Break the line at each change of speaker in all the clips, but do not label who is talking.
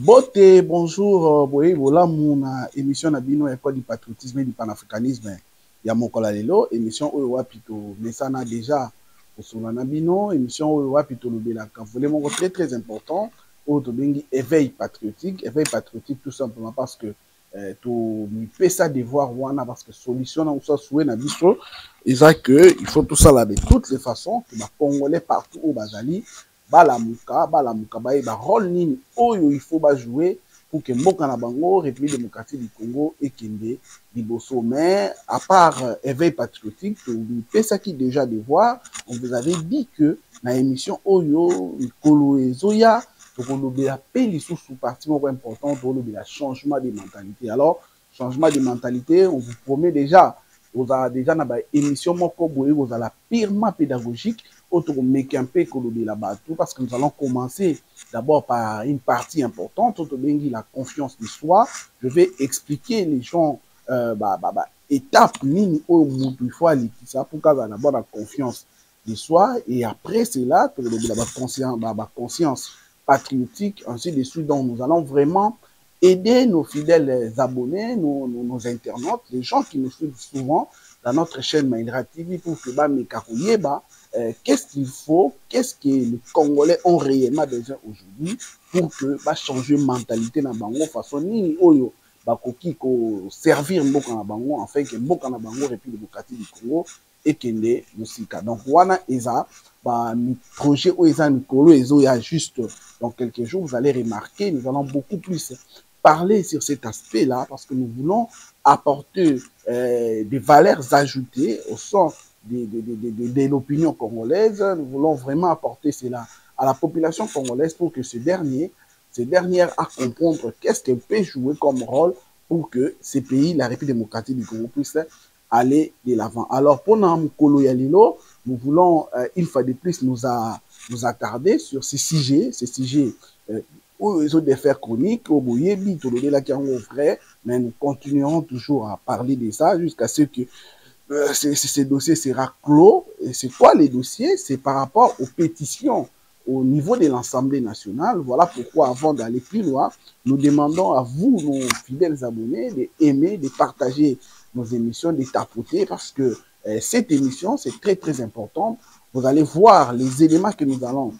Bote, bonjour, boye, voilà mon émission na bino école du patriotisme et du panafricanisme. Ya mokola lelo, émission oyo wapito mesana déjà osula na bino, émission oyo wapito lobelaka volet très très important, oyo tobengi éveil patriotique tout simplement parce que to mi pesa devoir wana parce que solution na usa soué na biso, eza que il faut tout ça là de toutes les façons que ba congolais partout au bazali balamuka bayeba rôle nini oyo il faut jouer pour que mboka na bango République démocratique du Congo ekende liboso. Mais à part éveil patriotique topesaki déjà devoir, on vous avait dit que na émission oyo mikolo ezoya tokolobela pe lisusu partie moko important tokolobela changement de mentalité. Alors changement de mentalité, on vous promet déjà vous avez déjà na ba émission moko boye vous la purement pédagogique parce que nous allons commencer d'abord par une partie importante, la confiance de soi. Je vais expliquer les gens étapes mini au il faut aller ça pour d'abord la confiance de soi et après cela la conscience patriotique ainsi de suite. Donc nous allons vraiment aider nos fidèles abonnés, nos internautes, les gens qui nous suivent souvent dans notre chaîne Maïdra TV pour que qu'est-ce qu'il faut, qu'est-ce que les Congolais ont réellement besoin aujourd'hui pour que changer mentalité na bango façon nini oyo bakoki ko servir mboka na bango afin que mboka na bango République démocratique du Congo ekende musika. Donc wana eza projet oyo eza mikolo ezo ya juste dans quelques jours vous allez remarquer nous allons beaucoup plus parler sur cet aspect-là parce que nous voulons apporter des valeurs ajoutées au sein de l'opinion congolaise. Nous voulons vraiment apporter cela à la population congolaise pour que ces dernières à comprendre qu'est-ce qu'elle peut jouer comme rôle pour que ces pays, la République démocratique du Congo, puissent aller de l'avant. Alors, pour Namukolo Yalilo, nous voulons, une fois de plus, nous attarder sur ces sujets où ils ont des faits chroniques, au Boyebi, tout le là qui est vrai, mais nous continuerons toujours à parler de ça jusqu'à ce que ce dossier sera clos. Et c'est quoi les dossiers? C'est par rapport aux pétitions au niveau de l'Assemblée nationale. Voilà pourquoi, avant d'aller plus loin, nous demandons à vous, nos fidèles abonnés, d'aimer, de partager nos émissions, de tapoter, parce que cette émission, c'est très, très important. Vous allez voir les éléments que nous allons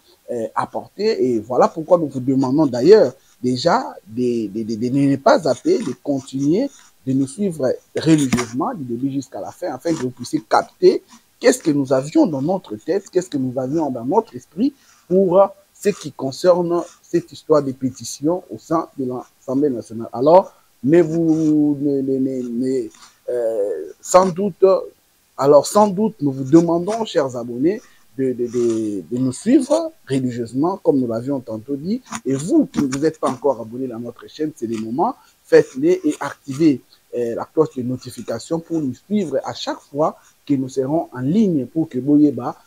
apporter. Et voilà pourquoi nous vous demandons d'ailleurs déjà de ne pas zapper, de continuer de nous suivre religieusement du début jusqu'à la fin afin que vous puissiez capter qu'est-ce que nous avions dans notre tête, qu'est-ce que nous avions dans notre esprit pour ce qui concerne cette histoire de pétition au sein de l'Assemblée nationale. Alors, sans doute, nous vous demandons, chers abonnés, de nous suivre religieusement, comme nous l'avions tantôt dit. Et vous qui ne vous êtes pas encore abonnés à notre chaîne, c'est le moment, faites-les et activez la cloche de notification pour nous suivre à chaque fois que nous serons en ligne pour que Boyeba,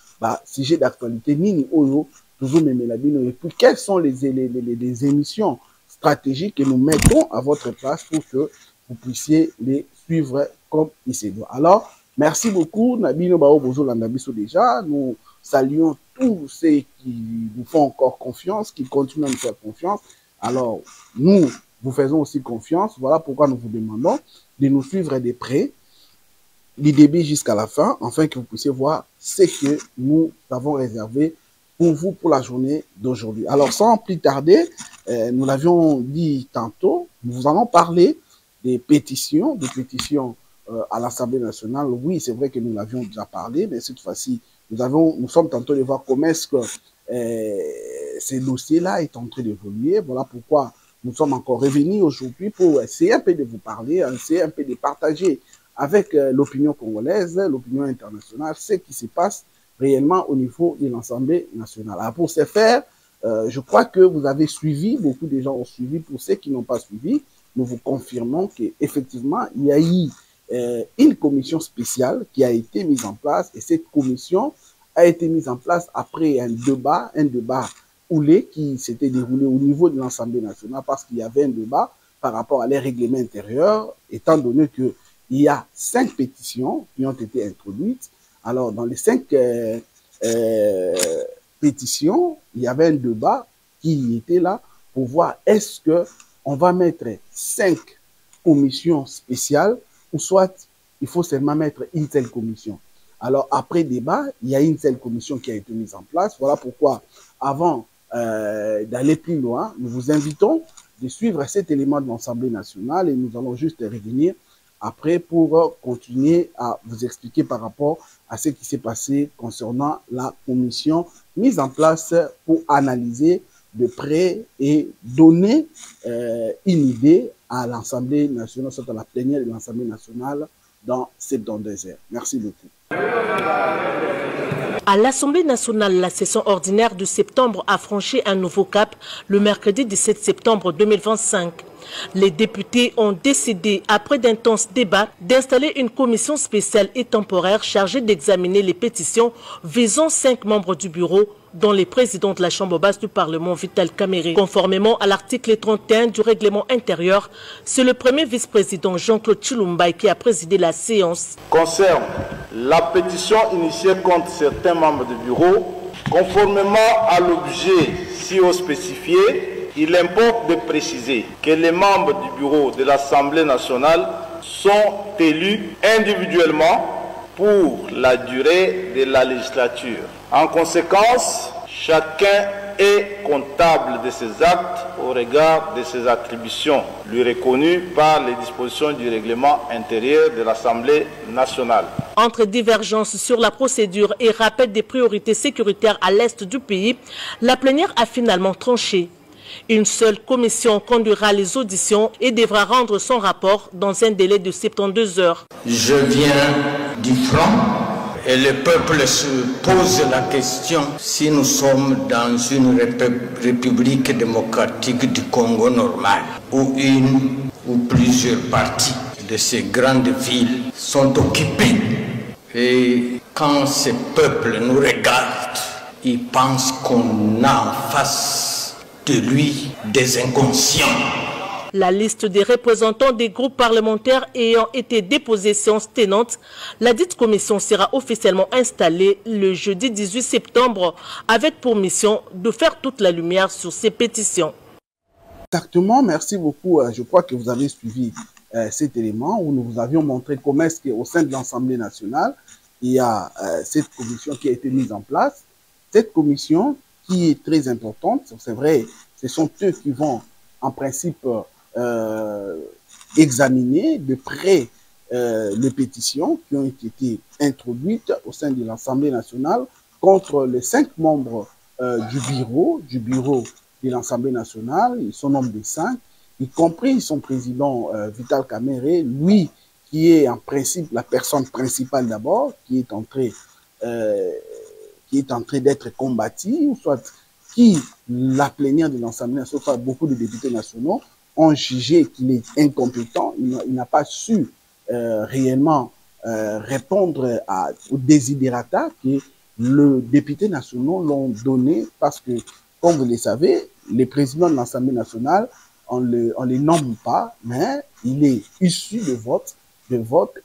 sujet d'actualité, Nini Oyo, toujours Memelabino, et puis quelles sont les émissions stratégiques que nous mettons à votre place pour que vous puissiez les suivre comme il se doit. Alors, merci beaucoup, Nabino Bao Bozo Landabiso déjà. Nous saluons tous ceux qui nous font encore confiance, qui continuent à nous faire confiance. Alors, nous vous faisons aussi confiance. Voilà pourquoi nous vous demandons de nous suivre de près, du début jusqu'à la fin, afin que vous puissiez voir ce que nous avons réservé pour vous pour la journée d'aujourd'hui. Alors, sans plus tarder, nous l'avions dit tantôt, nous allons parler des pétitions à l'Assemblée nationale. Oui, c'est vrai que nous l'avions déjà parlé, mais cette fois-ci, nous sommes tantôt de voir comment est-ce que ces dossiers-là est en train d'évoluer. Voilà pourquoi nous sommes encore revenus aujourd'hui pour essayer un peu de vous parler, essayer un peu de partager avec l'opinion congolaise, l'opinion internationale, ce qui se passe réellement au niveau de l'Assemblée nationale. Alors pour ce faire, je crois que vous avez suivi, beaucoup de gens ont suivi. Pour ceux qui n'ont pas suivi, nous vous confirmons qu'effectivement, il y a eu une commission spéciale qui a été mise en place et cette commission a été mise en place après un débat houlé qui s'était déroulé au niveau de l'Assemblée nationale parce qu'il y avait un débat par rapport à les règlements intérieurs, étant donné qu'il y a 5 pétitions qui ont été introduites. Alors, dans les 5 pétitions, il y avait un débat qui était là pour voir est-ce qu'on va mettre 5 commissions spéciales ou soit il faut seulement mettre une seule commission. Alors, après débat, il y a une seule commission qui a été mise en place. Voilà pourquoi, avant d'aller plus loin, nous vous invitons de suivre cet élément de l'Assemblée nationale et nous allons juste revenir après pour continuer à vous expliquer par rapport à ce qui s'est passé concernant la commission mise en place pour analyser de près et donner une idée à l'Assemblée nationale, soit à la plénière de l'Assemblée nationale dans ces heures. Merci beaucoup.
À l'Assemblée nationale, la session ordinaire de septembre a franchi un nouveau cap le mercredi 17 septembre 2025. Les députés ont décidé, après d'intenses débats, d'installer une commission spéciale et temporaire chargée d'examiner les pétitions visant 5 membres du bureau, dont les présidents de la Chambre basse du Parlement, Vital Kamerhe. Conformément à l'article 31 du règlement intérieur, c'est le premier vice-président Jean-Claude Tshilumba qui a présidé la séance.
Concerne la pétition initiée contre certains membres du bureau, conformément à l'objet si haut spécifié, il importe de préciser que les membres du bureau de l'Assemblée nationale sont élus individuellement pour la durée de la législature. En conséquence, chacun est comptable de ses actes au regard de ses attributions, lui reconnues par les dispositions du règlement intérieur de l'Assemblée nationale.
Entre divergences sur la procédure et rappel des priorités sécuritaires à l'est du pays, la plénière a finalement tranché. Une seule commission conduira les auditions et devra rendre son rapport dans un délai de 72 heures.
Je viens du front et le peuple se pose la question si nous sommes dans une république démocratique du Congo normal où une ou plusieurs parties de ces grandes villes sont occupées. Et quand ce peuple nous regarde, il pense qu'on a en face de lui des inconscients.
La liste des représentants des groupes parlementaires ayant été déposés séance tenante, la dite commission sera officiellement installée le jeudi 18 septembre avec pour mission de faire toute la lumière sur ces pétitions.
Exactement, merci beaucoup. Je crois que vous avez suivi cet élément où nous vous avions montré comment est-ce qu'au sein de l'Assemblée nationale, il y a cette commission qui a été mise en place. Cette commission qui est très importante, c'est vrai, ce sont eux qui vont en principe examiner de près les pétitions qui ont été introduites au sein de l'Assemblée nationale contre les 5 membres du bureau de l'Assemblée nationale. Ils sont nombre de 5, y compris son président Vital Kamerhe, lui qui est en principe la personne principale d'abord, qui est en train d'être combattu, soit qui, la plénière de l'Assemblée nationale, soit beaucoup de députés nationaux, ont jugé qu'il est incompétent, il n'a pas su réellement répondre aux desiderata que les députés nationaux l'ont donné parce que, comme vous le savez, les présidents de l'Assemblée nationale, on les nomme pas, mais il est issu de vote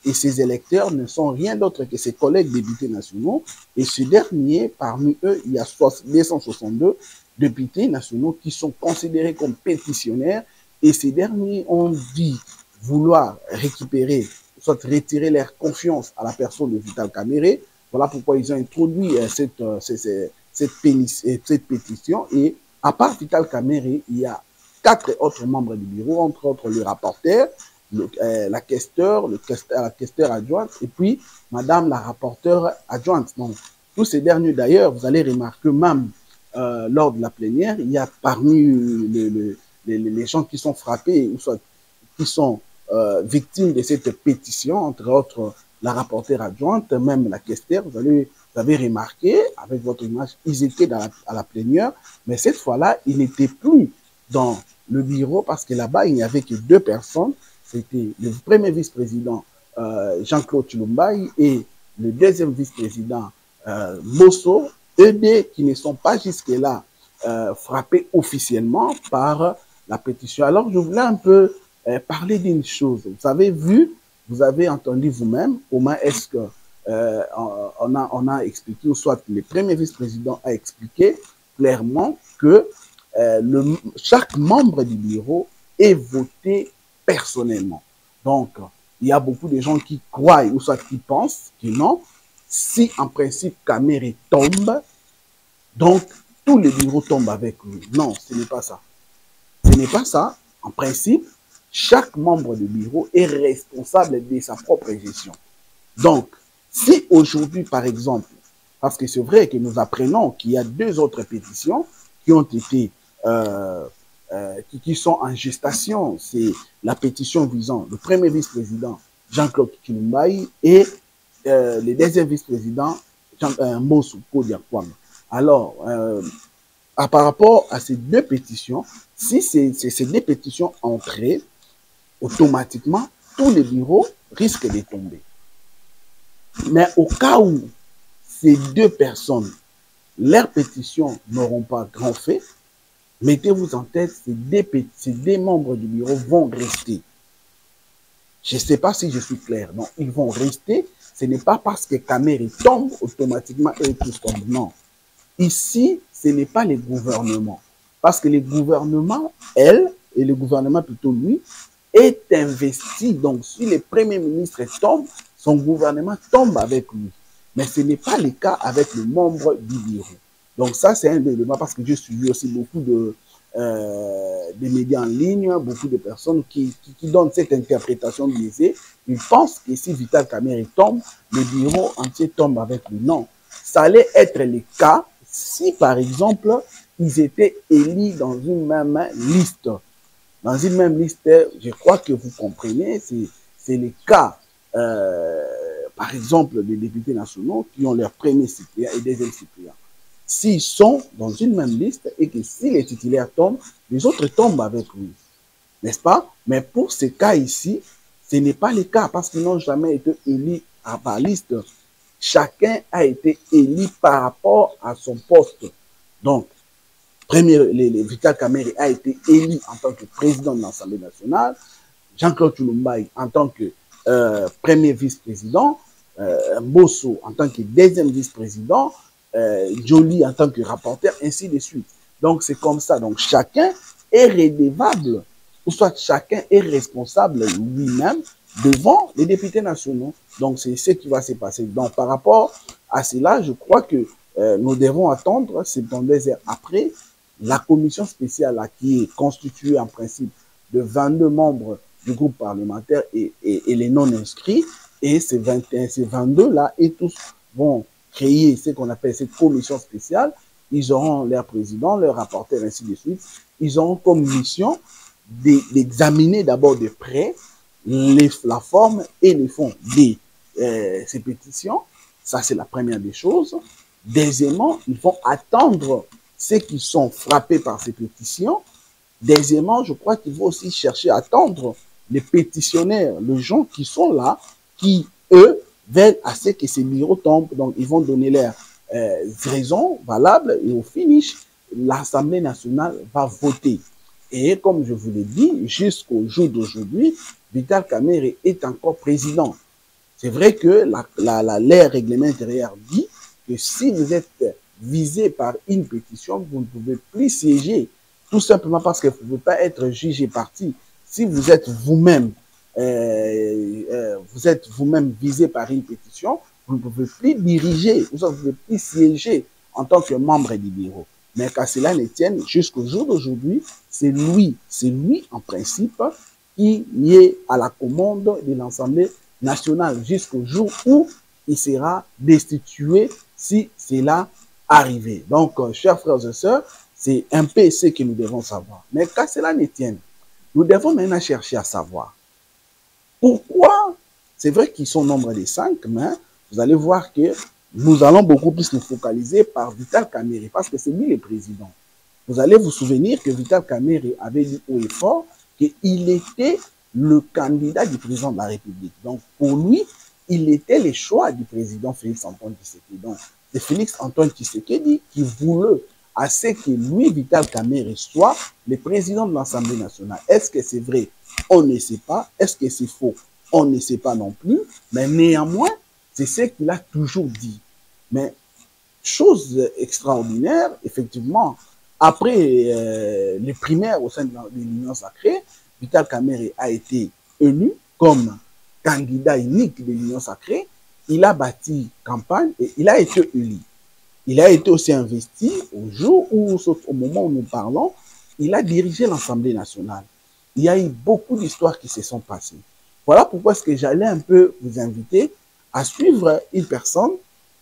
et ses électeurs ne sont rien d'autre que ses collègues députés nationaux. Et ce dernier, parmi eux, il y a 262 députés nationaux qui sont considérés comme pétitionnaires et ces derniers ont dit vouloir récupérer, soit retirer leur confiance à la personne de Vital Kamerhe. Voilà pourquoi ils ont introduit cette pétition. Et à part Vital Kamerhe, il y a 4 autres membres du bureau, entre autres le rapporteur, la questeur adjointe et puis madame la rapporteure adjointe. Donc, tous ces derniers d'ailleurs, vous allez remarquer même lors de la plénière, il y a parmi les gens qui sont frappés ou soit qui sont victimes de cette pétition, entre autres la rapporteure adjointe, même la questeur, vous avez remarqué avec votre image, ils étaient à la plénière, mais cette fois-là, ils n'étaient plus dans le bureau parce que là-bas, il n'y avait que 2 personnes. C'était le premier vice-président Jean-Claude Tshilumba et le deuxième vice-président Bosso, eux qui ne sont pas jusque-là frappés officiellement par la pétition. Alors, je voulais un peu parler d'une chose. Vous avez entendu vous-même comment est-ce que on a expliqué, ou soit le premier vice-président a expliqué clairement que chaque membre du bureau est voté personnellement. Donc, il y a beaucoup de gens qui croient ou soit qui pensent que non, si en principe Kamere tombe, donc tous les bureaux tombent avec lui. Non, ce n'est pas ça. Ce n'est pas ça. En principe, chaque membre du bureau est responsable de sa propre gestion. Donc, si aujourd'hui, par exemple, parce que c'est vrai que nous apprenons qu'il y a 2 autres pétitions qui ont été, qui sont en gestation, c'est la pétition visant le premier vice-président Jean-Claude Kilumbayi et le deuxième vice-président Mbosso Kodiakwame. Alors, par rapport à ces 2 pétitions, si ces 2 pétitions entraient, automatiquement, tous les bureaux risquent de tomber. Mais au cas où ces 2 personnes, leurs pétitions n'auront pas grand fait, mettez-vous en tête, ces 2 membres du bureau vont rester. Je ne sais pas si je suis clair. Non, ils vont rester. Ce n'est pas parce que Kamere tombe automatiquement et tous tombent. Non. Ici, ce n'est pas les gouvernements. Parce que les gouvernements, et le gouvernement plutôt lui, est investi. Donc, si le Premier ministre tombe, son gouvernement tombe avec lui. Mais ce n'est pas le cas avec les membres du bureau. Donc ça, c'est un élément parce que j'ai suivi aussi beaucoup de médias en ligne, beaucoup de personnes qui donnent cette interprétation biaisée. Ils pensent que si Vital Kamerhe tombe, le bureau entier tombe avec lui. Non, ça allait être le cas si, par exemple, ils étaient élus dans une même liste. Dans une même liste, je crois que vous comprenez, c'est le cas, par exemple, des députés nationaux qui ont leur premier suppléant et deuxième suppléant. S'ils sont dans une même liste et que si les titulaires tombent, les autres tombent avec lui. N'est-ce pas? Mais pour ces cas ici, ce n'est pas le cas parce qu'ils n'ont jamais été élus par liste. Chacun a été élu par rapport à son poste. Donc, Vital Kamerhe a été élu en tant que président de l'Assemblée nationale, Jean-Claude Kilumbayi en tant que premier vice-président, Mbosso en tant que deuxième vice-président, Joly en tant que rapporteur, ainsi de suite. Donc, c'est comme ça. Donc, chacun est redevable, ou soit chacun est responsable lui-même devant les députés nationaux. Donc, c'est ce qui va se passer. Donc, par rapport à cela, je crois que nous devons attendre 72 heures après la commission spéciale là, qui est constituée en principe de 22 membres du groupe parlementaire et les non-inscrits. Et ces 22-là, et tous vont créer ce qu'on appelle cette commission spéciale. Ils auront leur président, leur rapporteur, ainsi de suite. Ils auront comme mission d'examiner d'abord de près la forme et les fonds de ces pétitions. Ça, c'est la première des choses. Deuxièmement, ils vont attendre ceux qui sont frappés par ces pétitions. Deuxièmement, je crois qu'il faut aussi chercher à attendre les pétitionnaires, les gens qui sont là, qui, eux, veulent à ce que ces bureaux tombent. Donc, ils vont donner leurs raisons valables et au finish, l'Assemblée nationale va voter. Et comme je vous l'ai dit, jusqu'au jour d'aujourd'hui, Vital Kamerhe est encore président. C'est vrai que l'ère règlement intérieur dit que si vous êtes visé par une pétition, vous ne pouvez plus siéger, tout simplement parce que vous ne pouvez pas être jugé parti. Si vous êtes vous-même visé par une pétition, vous ne pouvez plus diriger, vous ne pouvez plus siéger en tant que membre du bureau. Mais qu'à cela ne tienne, jusqu'au jour d'aujourd'hui, c'est lui en principe qui est à la commande de l'Assemblée nationale jusqu'au jour où il sera destitué si cela arrive. Donc, chers frères et sœurs, c'est un peu ce que nous devons savoir. Mais qu'à cela ne tienne, nous devons maintenant chercher à savoir pourquoi. C'est vrai qu'ils sont nombre de 5, mais vous allez voir que nous allons beaucoup plus nous focaliser par Vital Kamerhe parce que c'est lui le président. Vous allez vous souvenir que Vital Kamerhe avait dit haut et fort qu'il était le candidat du président de la République. Donc, pour lui, il était le choix du président Félix-Antoine Tshisekedi. Donc, c'est Félix-Antoine Tshisekedi qui voulait à ce que lui, Vital Kamerhe, soit le président de l'Assemblée nationale. Est-ce que c'est vrai? On ne sait pas. Est-ce que c'est faux? On ne sait pas non plus. Mais néanmoins, c'est ce qu'il a toujours dit. Mais, chose extraordinaire, effectivement, après les primaires au sein de l'Union sacrée, Vital Kamerhe a été élu comme candidat unique de l'Union sacrée. Il a bâti campagne et il a été élu. Il a été aussi investi au moment où nous parlons, il a dirigé l'Assemblée nationale. Il y a eu beaucoup d'histoires qui se sont passées. Voilà pourquoi est-ce que j'allais un peu vous inviter à suivre une personne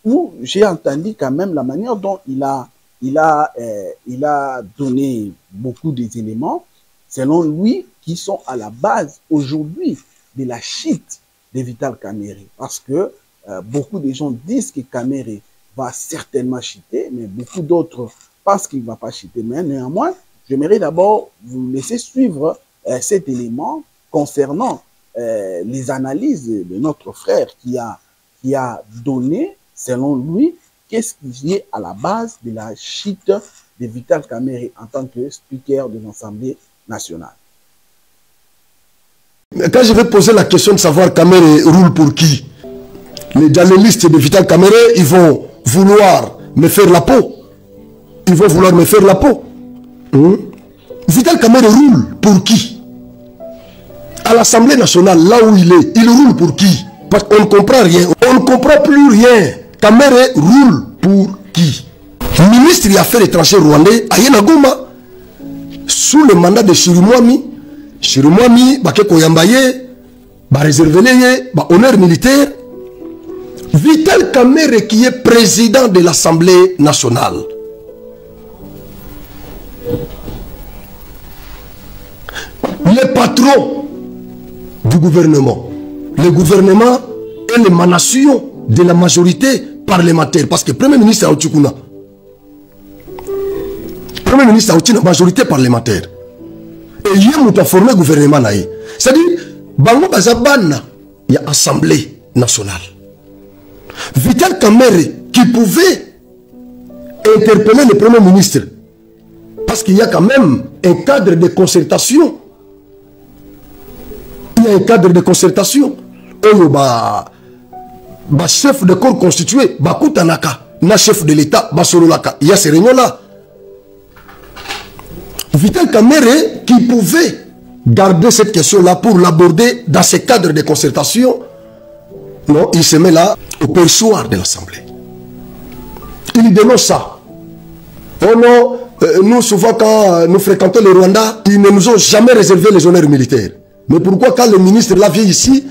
où j'ai entendu quand même la manière dont il a donné beaucoup d'éléments, selon lui, qui sont à la base aujourd'hui de la chute de Vital Kamerhe. Parce que beaucoup de gens disent que Kamerhe va certainement chuter, mais beaucoup d'autres pensent qu'il ne va pas chuter. Mais néanmoins, j'aimerais d'abord vous laisser suivre cet élément concernant les analyses de notre frère qui a donné, selon lui, qu'est-ce qui est à la base de la chute de Vital Kamerhe en tant que speaker de l'Assemblée nationale.
Quand je vais poser la question de savoir Kamerhe roule pour qui, les journalistes de Vital Kamerhe, ils vont vouloir me faire la peau. Ils vont vouloir me faire la peau. Vital Kamerhe roule pour qui? À l'Assemblée nationale, là où il est, il roule pour qui? Parce qu'on ne comprend rien. On ne comprend plus rien. Kamerhe roule pour qui? Ministre des Affaires étrangères rwandais, Ayena Goma, sous le mandat de Chirimwami, Bake Koyambaye, réservé honneur militaire. Vital Kamerhe qui est président de l'Assemblée nationale. Le patron du gouvernement. Le gouvernement est l'émanation de la majorité parlementaire. Parce que le Premier ministre a Otchukuna. Le Premier ministre a une majorité parlementaire. Et il y a formé le gouvernement. C'est-à-dire, il y a Assemblée nationale. Vital Kamerhe qui pouvait interpeller le Premier ministre. Parce qu'il y a quand même un cadre de concertation. Il y a un cadre de concertation. Chef de corps constitué, chef de l'État, il y a ces réunions-là. Vital Kamerhe qui pouvait garder cette question-là pour l'aborder dans ce cadre de concertation. Non, il se met là au perchoir de l'Assemblée. Il dénonce ça. Oh non, nous souvent quand nous fréquentons le Rwanda, ils ne nous ont jamais réservé les honneurs militaires. Mais pourquoi quand le ministre là vient ici,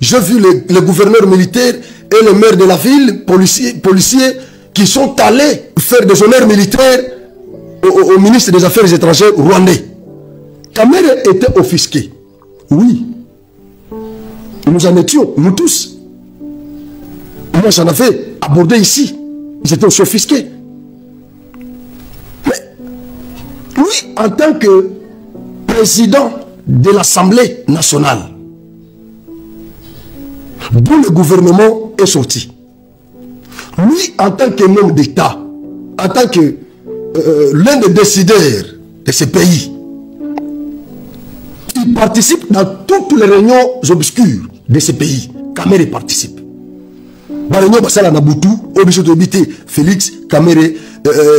j'ai vu les gouverneurs militaires et le maire de la ville, policiers qui sont allés faire des honneurs militaires au ministre des Affaires étrangères rwandais. Kamerhe était offusqué. Oui. Nous en étions, nous tous. Moi, j'en avais abordé ici. Ils étaient aussi offusqués. Mais, lui, en tant que président de l'Assemblée nationale, d'où le gouvernement est sorti, lui, en tant qu'homme d'État, en tant que l'un des décideurs de ce pays, il participe dans toutes les réunions obscures de ce pays. Kamerhe participe. Réunion basala na Butu, Obisoto Obité, Félix, Kamerhe,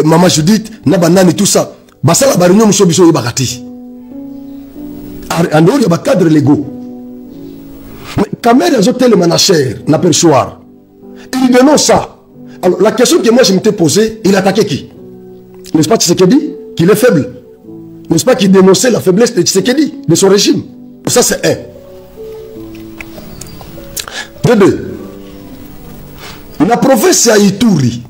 Maman Judith, Nabanani, tout ça. Basala réunion Monsieur Biso Ibakati. En dehors, il y a des cadres légaux. Mais Kamerhe a jeté le manager, n'a pas le choix. Il dénonce ça. Alors, la question que moi je m'étais posée, il attaquait qui? N'est-ce pas Tshisekedi? Qu'il est faible. N'est-ce pas qu'il dénonçait la faiblesse de Tshisekedi, de son régime? Ça, c'est un. De deux. La province à Ituri,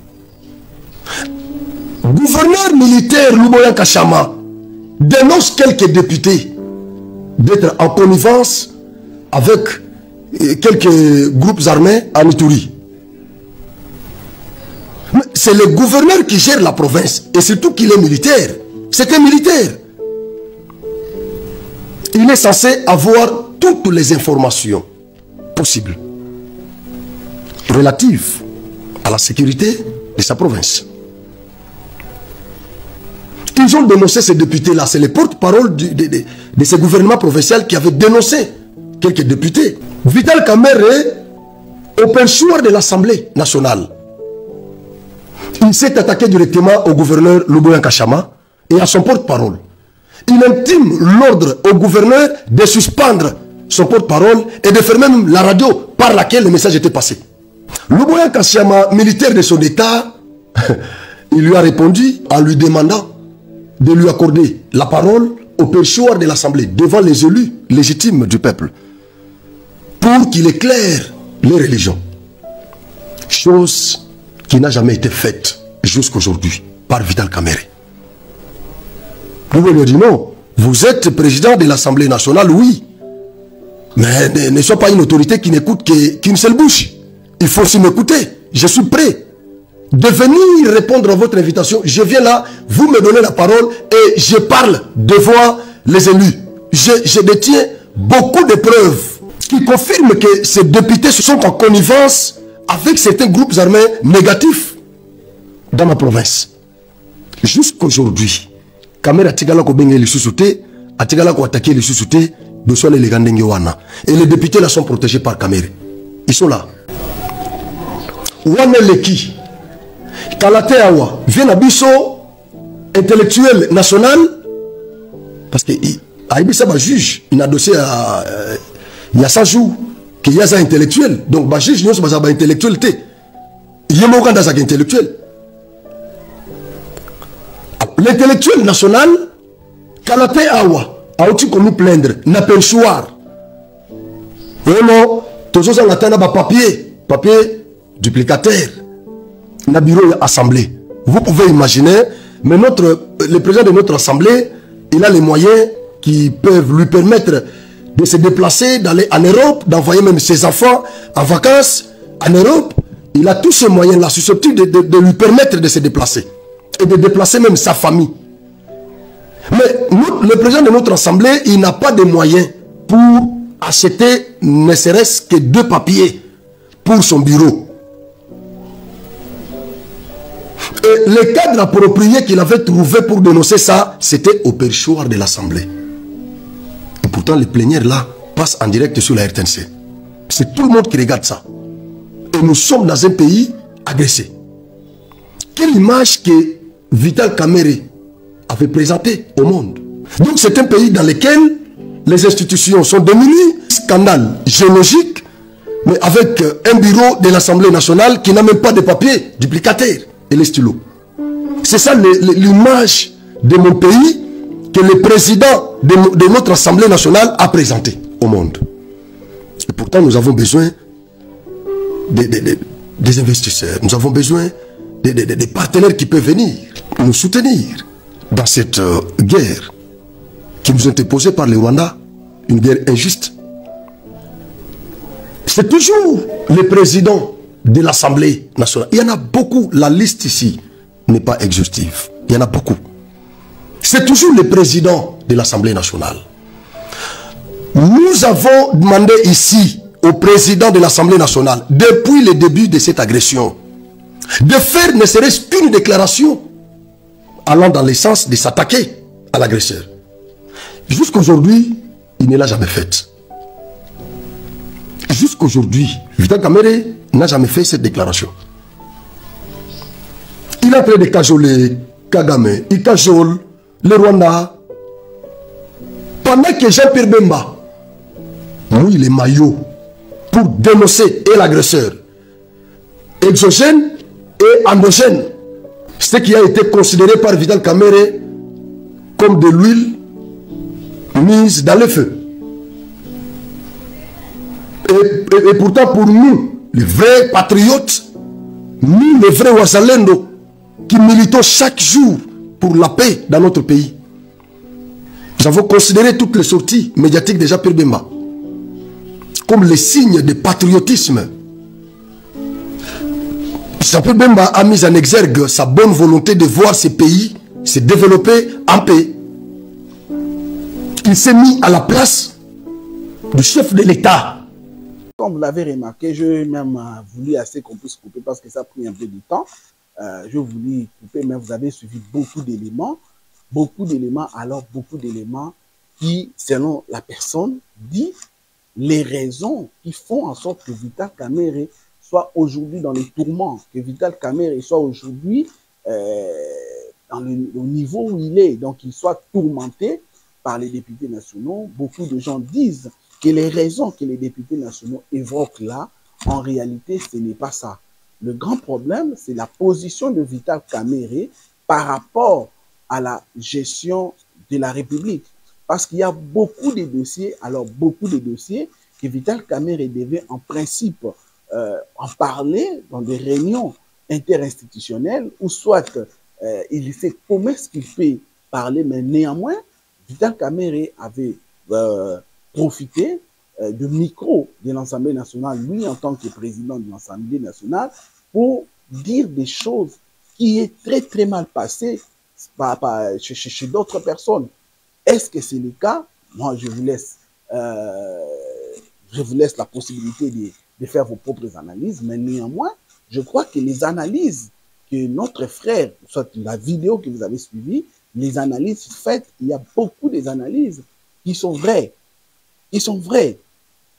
gouverneur militaire Luboya Kachama dénonce quelques députés d'être en connivence avec quelques groupes armés en Ituri. C'est le gouverneur qui gère la province et surtout qu'il est militaire. C'est un militaire. Il est censé avoir toutes les informations possibles relatives à la sécurité de sa province. Ils ont dénoncé ces députés-là. C'est les porte-parole de ce gouvernement provincial qui avait dénoncé quelques députés. Vital Kamerhe, au perchoir de l'Assemblée nationale, il s'est attaqué directement au gouverneur Luboya Kachama et à son porte-parole. Il intime l'ordre au gouverneur de suspendre son porte-parole et de fermer même la radio par laquelle le message était passé. Luboya Kassiama, militaire de son état, il lui a répondu en lui demandant de lui accorder la parole au perchoir de l'Assemblée devant les élus légitimes du peuple pour qu'il éclaire les religions. Chose qui n'a jamais été faite jusqu'aujourd'hui par Vital Kamerhe. Luboya lui a dit non, vous êtes président de l'Assemblée nationale, oui, mais ne sois pas une autorité qui n'écoute qu'une seule bouche. Il faut aussi m'écouter. Je suis prêt de venir répondre à votre invitation. Je viens là, vous me donnez la parole et je parle devant les élus. Je détiens beaucoup de preuves qui confirment que ces députés sont en connivence avec certains groupes armés négatifs dans ma province. Jusqu'aujourd'hui, Kamerhe Atigala ko bengé les sous-soutés, Atigala ko attaqué les sous-soutés, de son élégant wana. Et les députés là sont protégés par Kamerhe. Ils sont là. Wana Leki, Kalate Awa, vient à Bisso, intellectuel national, parce que Aïbissa va juge, il a dossier à il y a 100 jours qu'il y a ça intellectuel. Donc, bah juge, nous sommes intellectuel. Il y a mon candidat intellectuel. L'intellectuel national, Kalate Awa, a aussi qu'on nous plaindre, n'a pas le choix. Vraiment, tous ceux qui ont atteint papier duplicateur, na bureau assemblée. Vous pouvez imaginer, mais le président de notre assemblée, il a les moyens qui peuvent lui permettre de se déplacer, d'aller en Europe, d'envoyer même ses enfants en vacances en Europe. Il a tous ces moyens-là susceptibles de lui permettre de se déplacer et de déplacer même sa famille. Mais le président de notre assemblée, il n'a pas de moyens pour acheter ne serait-ce que 2 papiers pour son bureau. Et le cadre approprié qu'il avait trouvé pour dénoncer ça, c'était au perchoir de l'Assemblée. Et pourtant, les plénières là passent en direct sur la RTNC. C'est tout le monde qui regarde ça. Et nous sommes dans un pays agressé. Quelle image que Vital Kamerhe avait présentée au monde. Donc c'est un pays dans lequel les institutions sont diminuées. Scandale géologique, mais avec un bureau de l'Assemblée nationale qui n'a même pas de papier duplicateur et les stylos. C'est ça l'image de mon pays que le président de notre Assemblée nationale a présenté au monde. Et pourtant, nous avons besoin des investisseurs. Nous avons besoin des partenaires qui peuvent venir nous soutenir dans cette guerre qui nous est imposée par le Rwanda, une guerre injuste. C'est toujours le président de l'Assemblée nationale. Il y en a beaucoup, la liste ici n'est pas exhaustive. Il y en a beaucoup. C'est toujours le président de l'Assemblée nationale. Nous avons demandé ici au président de l'Assemblée nationale, depuis le début de cette agression, de faire ne serait-ce qu'une déclaration allant dans le sens de s'attaquer à l'agresseur. Jusqu'aujourd'hui, il ne l'a jamais fait. Jusqu'aujourd'hui, Vital Kamerhe n'a jamais fait cette déclaration. Il est en train de cajoler Kagame, il cajole le Rwanda. Pendant que Jean-Pierre Bemba mouille les maillots pour dénoncer l'agresseur exogène et endogène, ce qui a été considéré par Vital Kamerhe comme de l'huile mise dans le feu. Et pourtant, pour nous, les vrais patriotes, nous, les vrais Wazalendo, qui militons chaque jour pour la paix dans notre pays, nous avons considéré toutes les sorties médiatiques de Jean-Pierre Bemba comme les signes de patriotisme. Jean-Pierre Bemba a mis en exergue sa bonne volonté de voir ce pays se développer en paix. Il s'est mis à la place du chef de l'État.
Comme vous l'avez remarqué, je même voulu assez qu'on puisse couper parce que ça a pris un peu de temps. Je voulais couper, mais vous avez suivi beaucoup d'éléments, alors beaucoup d'éléments qui, selon la personne, dit les raisons qui font en sorte que Vital Kamerhe soit aujourd'hui dans les tourments, que Vital Kamerhe soit aujourd'hui au niveau où il est, donc qu'il soit tourmenté par les députés nationaux. Beaucoup de gens disent que les raisons que les députés nationaux évoquent là, en réalité, ce n'est pas ça. Le grand problème, c'est la position de Vital Kamerhe par rapport à la gestion de la République. Parce qu'il y a beaucoup de dossiers, alors beaucoup de dossiers que Vital Kamerhe devait en principe en parler dans des réunions interinstitutionnelles, ou soit il sait comment est-ce qu'il peut parler, mais néanmoins, Vital Kamerhe avait profité de micro de l'Assemblée nationale, lui en tant que président de l'Assemblée nationale, pour dire des choses qui est très très mal passées chez d'autres personnes. Est-ce que c'est le cas? Moi, je vous laisse la possibilité de faire vos propres analyses, mais néanmoins, je crois que les analyses que notre frère, soit la vidéo que vous avez suivie, les analyses faites, il y a beaucoup d'analyses qui sont vraies. Qui sont vraies.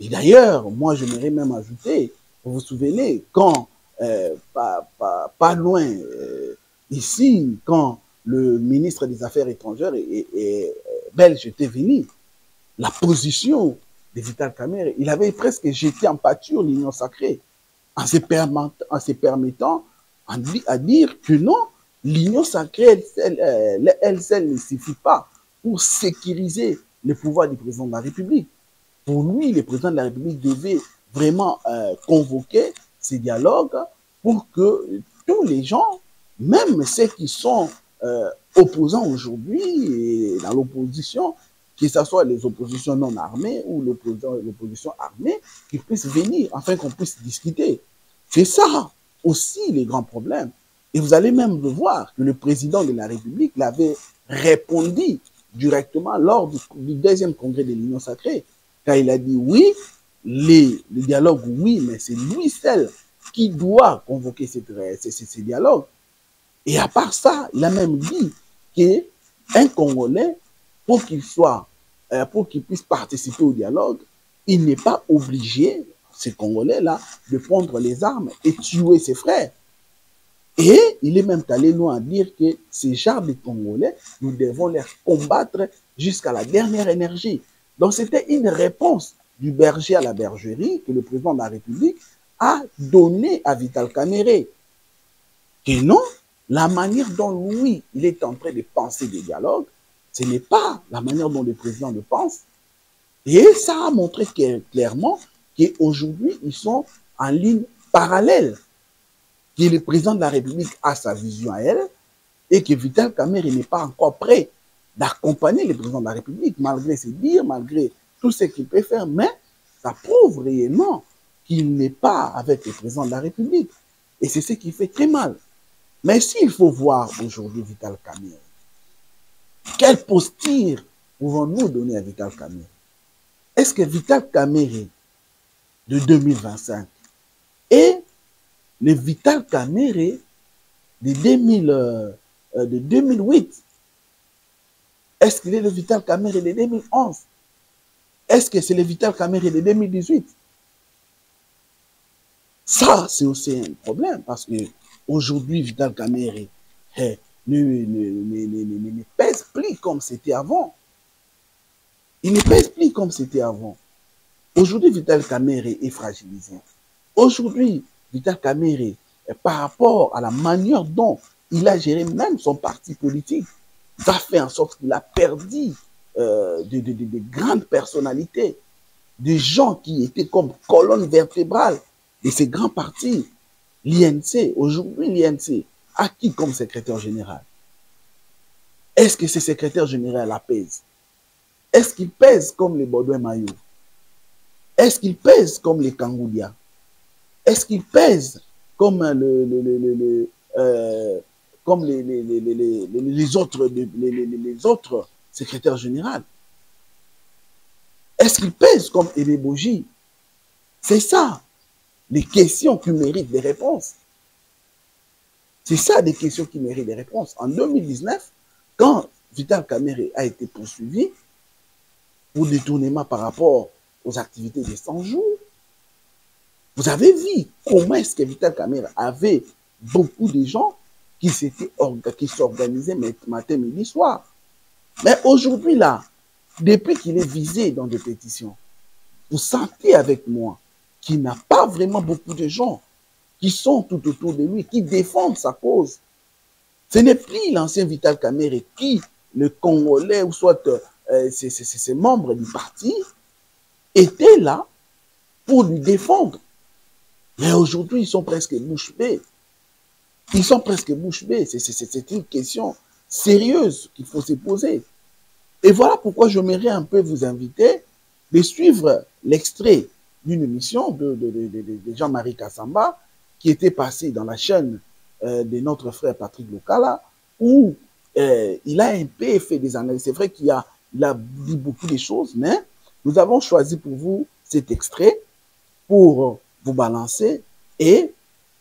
Et d'ailleurs, moi, j'aimerais même ajouter, vous vous souvenez, quand, pas loin, ici, quand le ministre des Affaires étrangères et belge était venu, la position de Vital Kamerhe, il avait presque jeté en pâture l'Union sacrée, en se permettant à dire que non, l'Union sacrée, elle seule ne suffit pas pour sécuriser le pouvoir du président de la République. Pour lui, le président de la République devait vraiment convoquer ces dialogues pour que tous les gens, même ceux qui sont opposants aujourd'hui dans l'opposition, que ce soit les oppositions non armées ou l'opposition armée, qu'ils puissent venir afin qu'on puisse discuter. C'est ça aussi les grands problèmes. Et vous allez même le voir que le président de la République l'avait répondu directement lors du deuxième congrès de l'Union sacrée, quand il a dit oui, le dialogue, oui, mais c'est lui seul qui doit convoquer ces dialogues. Et à part ça, il a même dit qu'un Congolais, pour qu'il puisse participer au dialogue, il n'est pas obligé, ces Congolais-là, de prendre les armes et tuer ses frères. Et il est même allé loin à dire que ces genres de Congolais, nous devons les combattre jusqu'à la dernière énergie. Donc c'était une réponse du berger à la bergerie que le président de la République a donnée à Vital Kamerhe. Et non, la manière dont lui, il est en train de penser des dialogues, ce n'est pas la manière dont le président le pense. Et ça a montré clairement qu'aujourd'hui, ils sont en ligne parallèle. Que le président de la République a sa vision à elle et que Vital Kamerhe n'est pas encore prêt d'accompagner le président de la République, malgré ses dires, malgré tout ce qu'il peut faire, mais ça prouve réellement qu'il n'est pas avec le président de la République. Et c'est ce qui fait très mal. Mais s'il faut voir aujourd'hui Vital Kamerhe, quelle posture pouvons-nous donner à Vital Kamerhe? Est-ce que Vital Kamerhe de 2025 est le Vital Kamerhe de 2008? Est-ce qu'il est le Vital Kamerhe de 2011? Est-ce que c'est le Vital Kamerhe de 2018? Ça, c'est aussi un problème parce que aujourd'hui, Vital Kamerhe ne pèse plus comme c'était avant. Il ne pèse plus comme c'était avant. Aujourd'hui, Vital Kamerhe est fragilisé. Aujourd'hui, Vital Kamerhe, par rapport à la manière dont il a géré même son parti politique, ça fait en sorte qu'il a perdu de grandes personnalités, des gens qui étaient comme colonne vertébrale de ces grands partis. L'INC, aujourd'hui l'INC, a qui comme secrétaire général? Est-ce que ce secrétaire général pèse? Est-ce qu'il pèse comme les Baudouin Mayo? Est-ce qu'il pèse comme les Kangoudia? Est-ce qu'il pèse comme les autres secrétaires généraux? Est-ce qu'il pèse comme Ebeboji? C'est ça, les questions qui méritent des réponses. C'est ça, des questions qui méritent des réponses. En 2019, quand Vital Kamerhe a été poursuivi pour détournement par rapport aux activités des 100 jours, vous avez vu comment est-ce que Vital Kamerhe avait beaucoup de gens qui s'organisaient matin, midi, soir. Mais aujourd'hui, là, depuis qu'il est visé dans des pétitions, vous sentez avec moi qu'il n'a pas vraiment beaucoup de gens qui sont tout autour de lui, qui défendent sa cause. Ce n'est plus l'ancien Vital Kamerhe qui, le Congolais, ou soit ses membres du parti, étaient là pour lui défendre. Mais aujourd'hui, ils sont presque bouche bée. Ils sont presque bouche bée. C'est une question sérieuse qu'il faut se poser. Et voilà pourquoi j'aimerais un peu vous inviter de suivre l'extrait d'une émission de Jean-Marie Kassamba qui était passé dans la chaîne de notre frère Patrick Lokala, où il a un peu fait des analyses. C'est vrai qu'il a dit beaucoup de choses, mais nous avons choisi pour vous cet extrait pour vous balancer et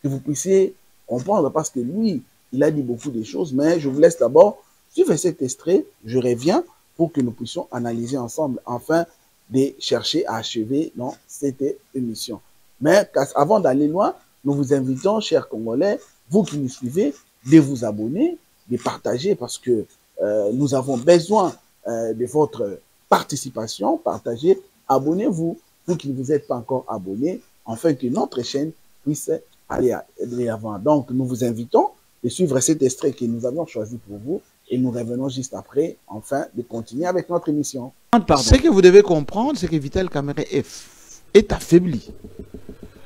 que vous puissiez comprendre, parce que lui, il a dit beaucoup de choses, mais je vous laisse d'abord suivre cet extrait, je reviens pour que nous puissions analyser ensemble, afin de chercher à achever dans cette émission. Mais avant d'aller loin, nous vous invitons, chers Congolais, vous qui nous suivez, de vous abonner, de partager, parce que nous avons besoin de votre participation. Partagez, abonnez-vous, vous qui ne vous êtes pas encore abonnés, afin que notre chaîne puisse aller avant. Donc, nous vous invitons de suivre cet extrait que nous avons choisi pour vous et nous revenons juste après, enfin, de continuer avec notre émission.
Ce que vous devez comprendre, c'est que Vital Kamerhe est affaibli.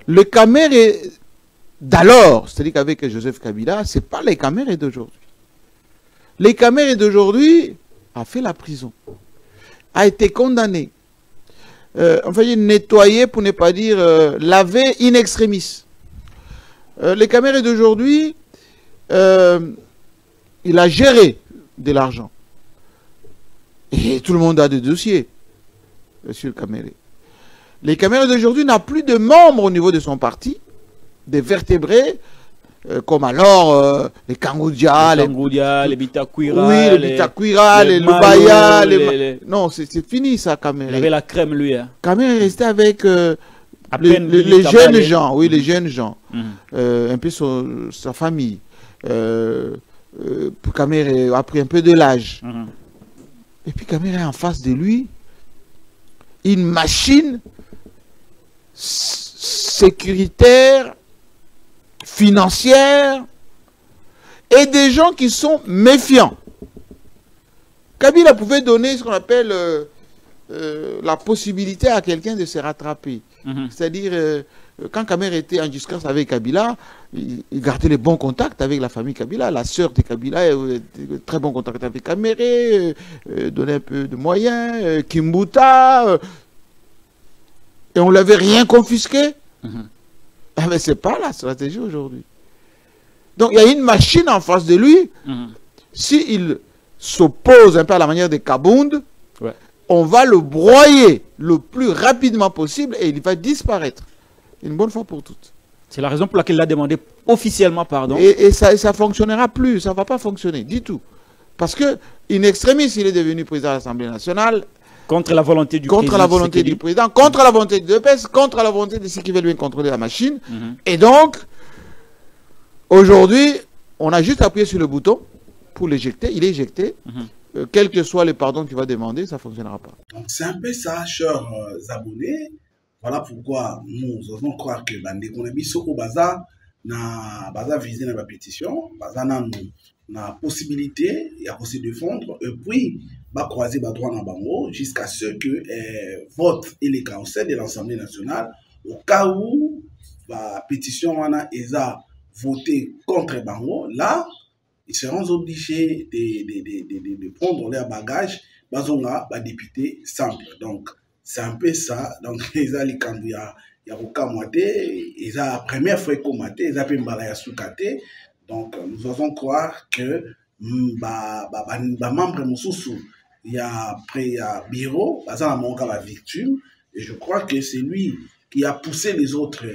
Le Kamerhe d'alors, c'est-à-dire qu'avec Joseph Kabila, ce n'est pas les Kamerhe d'aujourd'hui. Les Kamerhe d'aujourd'hui a fait la prison, a été condamné, enfin, nettoyé, pour ne pas dire lavé in extremis. Les Kamerhe d'aujourd'hui, il a géré de l'argent. Et tout le monde a des dossiers, monsieur le Kamerhe. Les Kamerhe d'aujourd'hui n'a plus de membres au niveau de son parti, des vertébrés, comme alors les Kangoudia,
les Bitakwira,
oui, les Bitakwira, les Lubaya, non, c'est fini ça, Kamerhe.
Il avait la crème, lui. Hein.
Kamerhe est resté avec les jeunes gens, oui, les jeunes gens, un peu sa famille. Kamerhe a pris un peu de l'âge. Et puis Kamerhe est en face de lui, une machine sécuritaire, financière, et des gens qui sont méfiants. Kabila pouvait donner ce qu'on appelle la possibilité à quelqu'un de se rattraper. C'est-à-dire, quand Kamerhe était en discussion avec Kabila, il gardait les bons contacts avec la famille Kabila. La sœur de Kabila avait très bons contacts avec Kamerhe, donnait un peu de moyens, Kimbuta, et on ne l'avait rien confisqué. Ah, mais ce n'est pas la stratégie aujourd'hui. Donc il y a une machine en face de lui. S'il s'oppose un peu à la manière de Kabound, on va le broyer le plus rapidement possible et il va disparaître. Une bonne fois pour toutes.
C'est la raison pour laquelle il a demandé officiellement pardon.
Et ça ne fonctionnera plus, ça ne va pas fonctionner du tout. Parce que, in extremis, il est devenu président de l'Assemblée nationale.
Contre la volonté du président.
Contre la volonté du président, contre la volonté de l'EPS, contre la volonté de ceux qui veulent lui contrôler la machine. Et donc, aujourd'hui, on a juste appuyé sur le bouton pour l'éjecter. Il est éjecté. Quel que soit le pardon qu'il va demander, ça ne fonctionnera pas.
Donc, c'est un peu ça, chers abonnés. Voilà pourquoi nous osons croire que Bandeko Nebiso au Baza n'a visé la pétition, Baza n'a la possibilité de se défendre et puis va croiser le droit dans Bango jusqu'à ce que vote et les conseils de l'Assemblée nationale au cas où la pétition a voté contre Bango. Là, ils seront obligés de prendre leur bagage, bazonga ba député simple. Donc c'est un peu ça. Donc ils ont les candidats, il y a aucun moité, ils ont la première fois qu'on maté, ils ont fait un soukate. Donc nous osons croire que membre Moussoussou, il y a après bureau, bazan a la victime, et je crois que c'est lui qui a poussé les autres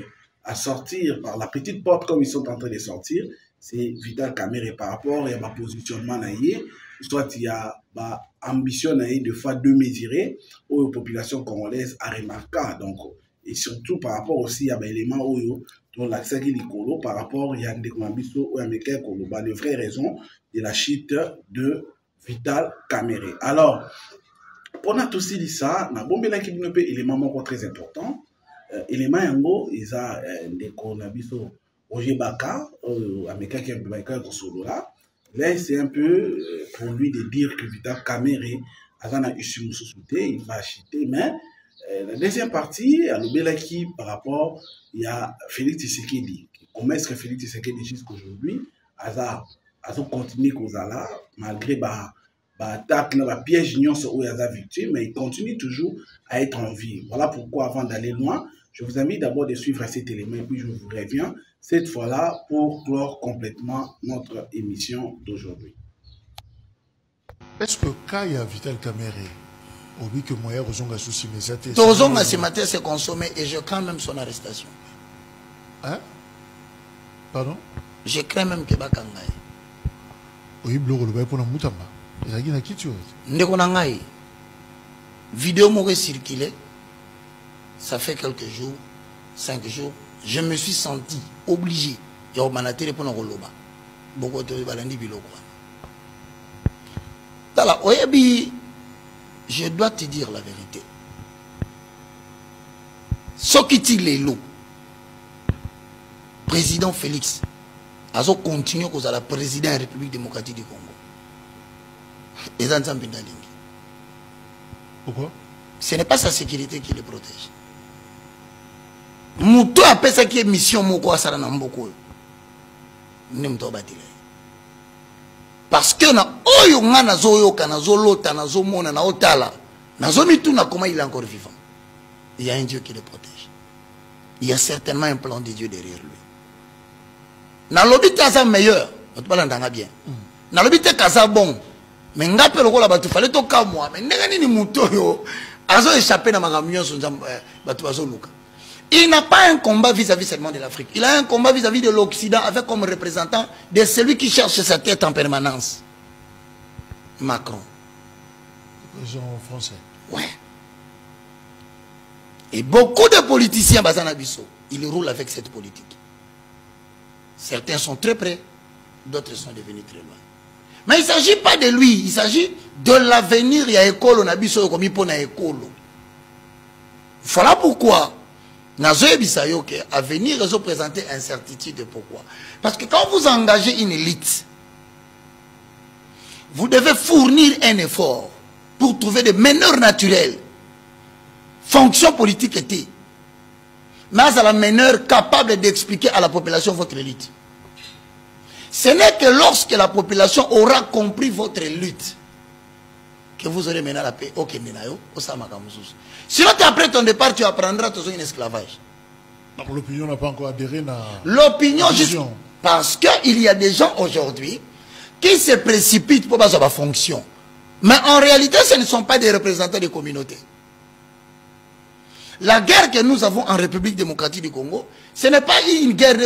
à sortir par la petite porte comme ils sont en train de sortir. C'est Vital Kamerhe par rapport à ma positionnement soit il y a ambition de fois de mesurer aux populations congolaises à remarquer. Donc et surtout par rapport aussi à l'élément Oyo, dont l'accès qui est par rapport à Yande Kwambiso ou à Mekel Koloba, les vraies raisons de la chute de Vital Kamerhe. Alors, pour nous aussi dit ça, na bombe là qui nous peut élément très important. Élément yango ils a des Konabiso Roger Baka Ameka qui est solo là. Là c'est un peu pour lui de dire que Vital Kamerhe a eu sur il va acheter, mais la deuxième partie, à l'Obélaki par rapport, il y a Félix Tshisekedi. Comment est-ce que Félix Tshisekedi jusqu'à aujourd'hui a continué comme ça malgré attaque, la piège où il y a victime, mais il continue toujours à être en vie. Voilà pourquoi, avant d'aller loin, je vous invite d'abord de suivre cet élément et puis je vous reviens cette fois-là pour clore complètement notre émission d'aujourd'hui.
Est-ce que quand il y a Vital Kamerhe, au but que moi,
Tozonga ce matin s'est consommé et je crains même son arrestation.
Hein? Pardon?
Je crains même que Bakangaï.
Oui, blog le pour la moutamba. Il y a qui tu as?
Ndekonangaï. Vidéo m'aurait circulé. Ça fait quelques jours, 5 jours. Je me suis senti obligé. Et on m'a télé pour le roloba. Beaucoup de balandi biloko. Tala oyebi. Je dois te dire la vérité. Ce qui tire les lots, président Félix, a continué à la président de la République démocratique du Congo. Et
pourquoi?
Ce n'est pas sa sécurité qui le protège. Mouto appelle ça qui est mission moko asara na mboko. Nemto batile. Parce que na oyo nga nazoyoka nazolota nazomona na otala nazomituna comment il est encore vivant. Il y a un Dieu qui le protège. Il y a certainement un plan de Dieu derrière lui. Na lobita sa meilleur, tu parles ndanga bien. Na lobita kaza bon. Mais ngape lokola batu fallait to ka moi, mais ndenge nini muto yo azo échapper na makamyo so batu bazo luka. Il n'a pas un combat vis-à-vis seulement de l'Afrique. Il a un combat vis-à-vis de l'Occident avec comme représentant de celui qui cherche sa tête en permanence. Macron.
Le président français.
Ouais. Et beaucoup de politiciens, ils roulent avec cette politique. Certains sont très près, d'autres sont devenus très loin. Mais il ne s'agit pas de lui, il s'agit de l'avenir. Il y a école, on a vu comme il y a école. Voilà pourquoi. À venir représenter incertitude. Pourquoi? Parce que quand vous engagez une élite, vous devez fournir un effort pour trouver des meneurs naturels. Fonction politique était. Mais à la meneur capable d'expliquer à la population votre élite. Ce n'est que lorsque la population aura compris votre lutte que vous aurez maintenant la paix. Ok, sinon, après ton départ, tu apprendras toujours un esclavage.
L'opinion n'a pas encore adhéré à
l'opinion. Parce qu'il y a des gens aujourd'hui qui se précipitent pour avoir fonction. Mais en réalité, ce ne sont pas des représentants des communautés. La guerre que nous avons en République démocratique du Congo, ce n'est pas une guerre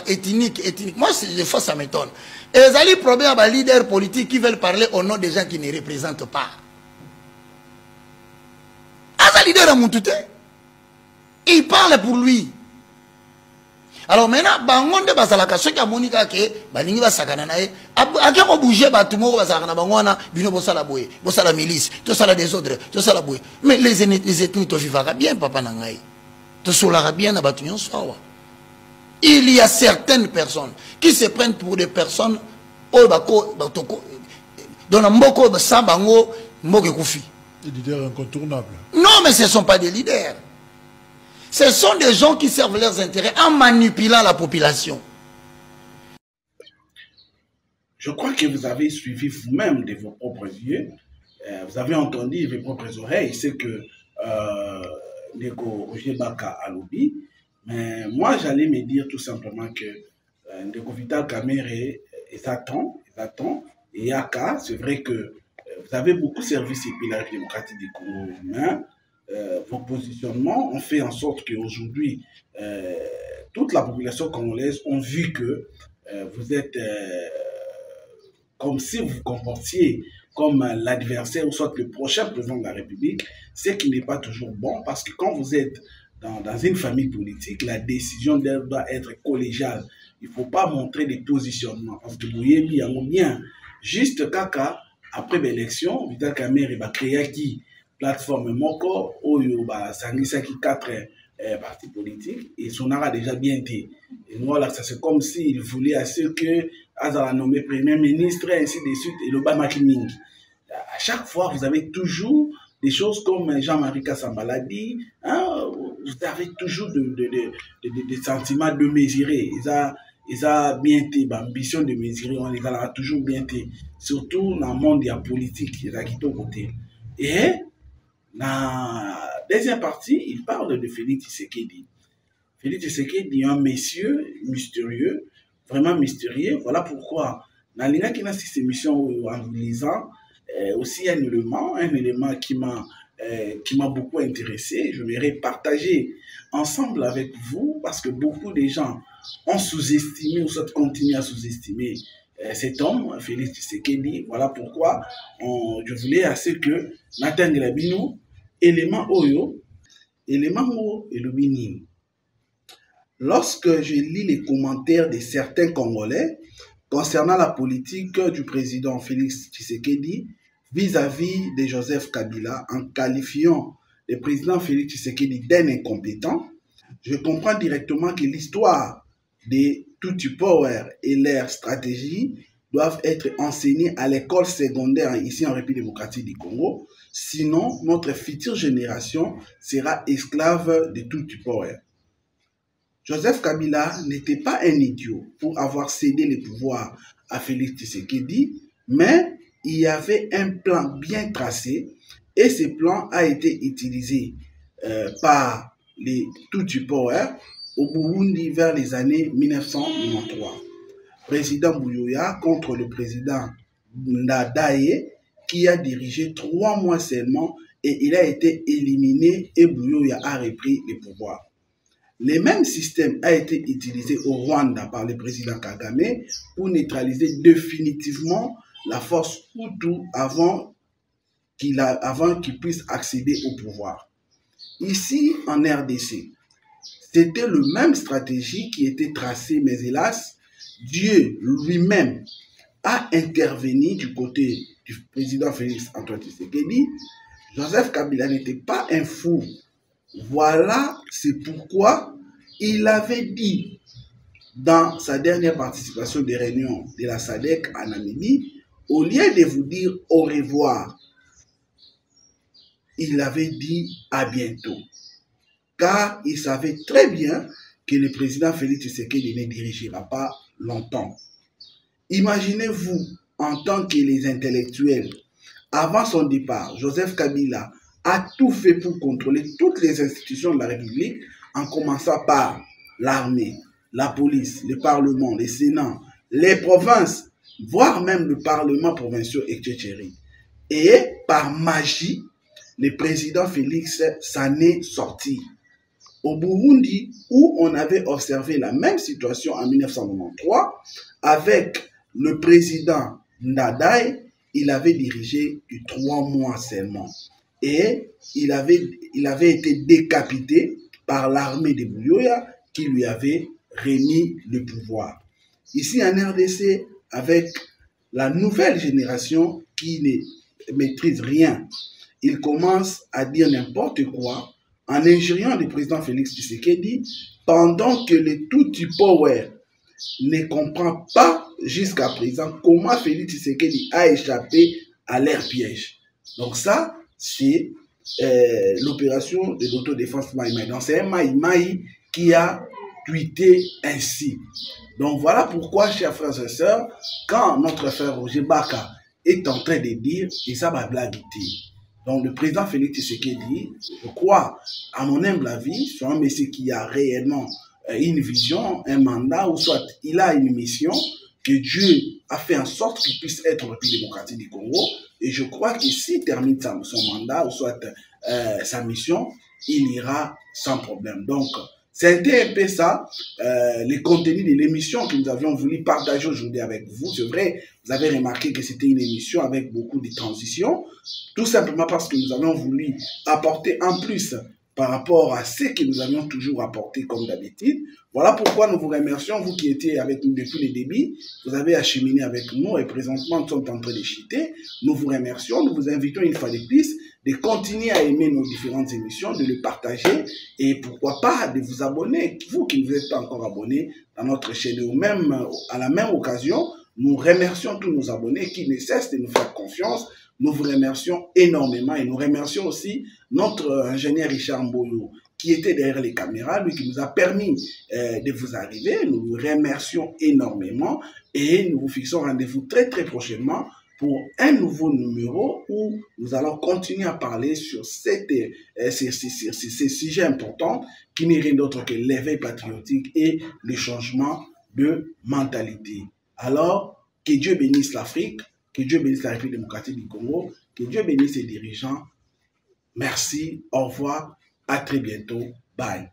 ethnique. Moi, des fois, ça m'étonne. Et les alliés problèmes à leaders politiques qui veulent parler au nom des gens qui ne représentent pas. Asa leader à Moutouté, il parle pour lui. Alors maintenant, bangonde basalaka ceux qui a monika ke balingi basakana nae akeko bouger batumo basakana bangwana bino bosala boye bosala milice to sala des ordres to sala boye mais les ethnies to vivara bien papa nangai to solara bien na batunyon sawa. Il y a certaines personnes qui se prennent pour des personnes o bako batoko dans mboko basambango mboke kufi.
Des leaders incontournables.
Non, mais ce ne sont pas des leaders. Ce sont des gens qui servent leurs intérêts en manipulant la population.
Je crois que vous avez suivi vous-même de vos propres yeux. Vous avez entendu de vos propres oreilles. C'est que Ndeko Roger Baka a lobby. Mais moi, j'allais me dire tout simplement que Ndeko Vital Kamerhe attend. Et Yaka, c'est vrai que vous avez beaucoup servi ces pilares démocratiques du Congo, mais vos positionnements ont fait en sorte qu'aujourd'hui, toute la population congolaise ont vu que vous êtes comme si vous vous comportiez comme l'adversaire ou soit le prochain président de la République, ce qui n'est pas toujours bon parce que quand vous êtes dans une famille politique, la décision doit être collégiale. Il ne faut pas montrer des positionnements. Parce que vous voyez bien, juste kaka, après l'élection, Vital Kamerhe va créer qui plateforme Moko, Oyo, Sangisaki 4 partis politiques, et son art a déjà bien été. Et voilà, ça c'est comme s'il voulait à ce que Azala nommé Premier ministre, et ainsi de suite, et le Bamakiming. À chaque fois, vous avez toujours des choses comme Jean-Marie Kassamba l'a dit, hein, vous avez toujours des sentiments de mesurer. Ils ont bien été, l'ambition de mesurer, on les a toujours bien été, surtout dans le monde de la politique, ils ont quitté au côté. Et dans la deuxième partie, il parle de Félix Tshisekedi. Félix Tshisekedi est un monsieur mystérieux, vraiment mystérieux. Voilà pourquoi, dans cette émission, en vous lisant, aussi un élément qui m'a beaucoup intéressé. Je voudrais partager ensemble avec vous parce que beaucoup de gens ont sous-estimé ou soit continuent à sous-estimer cet homme, Félix Tshisekedi. Voilà pourquoi je voulais à ce que Nathan Grabino, élément Oyo, élément Mo et le Bini. Lorsque je lis les commentaires de certains Congolais concernant la politique du président Félix Tshisekedi vis-à-vis de Joseph Kabila en qualifiant le président Félix Tshisekedi d'un incompétent, je comprends directement que l'histoire des Tutsi Power et leur stratégie doivent être enseignées à l'école secondaire ici en République démocratique du Congo. Sinon, notre future génération sera esclave de Tutsi Power. Joseph Kabila n'était pas un idiot pour avoir cédé le pouvoir à Félix Tshisekedi, mais il y avait un plan bien tracé et ce plan a été utilisé par les Tutsi Power au Burundi vers les années 1993. Président Buyoya contre le président Ndadaye qui a dirigé 3 mois seulement et il a été éliminé et Buyoya a repris le pouvoir. Le même système a été utilisé au Rwanda par le président Kagame pour neutraliser définitivement la force Hutu avant qu'il puisse accéder au pouvoir. Ici, en RDC, c'était la même stratégie qui était tracée, mais hélas, Dieu lui-même a intervenu du côté du président Félix Antoine Tshisekedi. Joseph Kabila n'était pas un fou. Voilà, c'est pourquoi il avait dit dans sa dernière participation des réunions de la SADC en Namibie, au lieu de vous dire au revoir, il avait dit à bientôt. Car il savait très bien que le président Félix Tshisekedi ne dirigera pas longtemps. Imaginez-vous, en tant que les intellectuels, avant son départ, Joseph Kabila a tout fait pour contrôler toutes les institutions de la République, en commençant par l'armée, la police, le Parlement, le Sénat, les provinces, voire même le Parlement provincial, etc. Et par magie, le président Félix s'en est sorti. Au Burundi, où on avait observé la même situation en 1993, avec le président Ndadaye, il avait dirigé 3 mois seulement. Et il avait été décapité par l'armée de Buyoya qui lui avait remis le pouvoir. Ici en RDC, avec la nouvelle génération qui ne maîtrise rien, il commence à dire n'importe quoi en injuriant le président Félix Tshisekedi pendant que le Tutsi Power ne comprend pas jusqu'à présent comment Félix Tshisekedi a échappé à leur piège. Donc ça, c'est l'opération de l'autodéfense Maïmaï. Donc c'est un Maïmaï qui a tweeté ainsi. Donc voilà pourquoi, chers frères et sœurs, quand notre frère Roger Baka est en train de dire, et ça va blaguer. Donc le président Félix Tshisekedi, je crois, à mon humble avis, c'est un monsieur qui a réellement une vision, un mandat, ou soit il a une mission que Dieu a fait en sorte qu'il puisse être le pays démocratique du Congo. Et je crois que s'il termine son mandat, ou soit sa mission, il ira sans problème. Donc, c'était un peu ça, les contenus de l'émission que nous avions voulu partager aujourd'hui avec vous. C'est vrai, vous avez remarqué que c'était une émission avec beaucoup de transitions, tout simplement parce que nous avons voulu apporter en plus par rapport à ce que nous avions toujours apporté comme d'habitude. Voilà pourquoi nous vous remercions, vous qui étiez avec nous depuis le début. Vous avez acheminé avec nous et présentement nous sommes en train de chuter. Nous vous remercions, nous vous invitons une fois de plus de continuer à aimer nos différentes émissions, de les partager et pourquoi pas de vous abonner. Vous qui ne vous êtes pas encore abonnés à notre chaîne ou même à la même occasion, nous remercions tous nos abonnés qui ne cessent de nous faire confiance. Nous vous remercions énormément et nous remercions aussi notre ingénieur Richard Mboyo qui était derrière les caméras, lui qui nous a permis de vous arriver. Nous vous remercions énormément et nous vous fixons rendez-vous très très prochainement pour un nouveau numéro où nous allons continuer à parler sur ces sujets importants qui n'est rien d'autre que l'éveil patriotique et le changement de mentalité. Alors, que Dieu bénisse l'Afrique, que Dieu bénisse la République démocratique du Congo, que Dieu bénisse ses dirigeants. Merci, au revoir, à très bientôt, bye.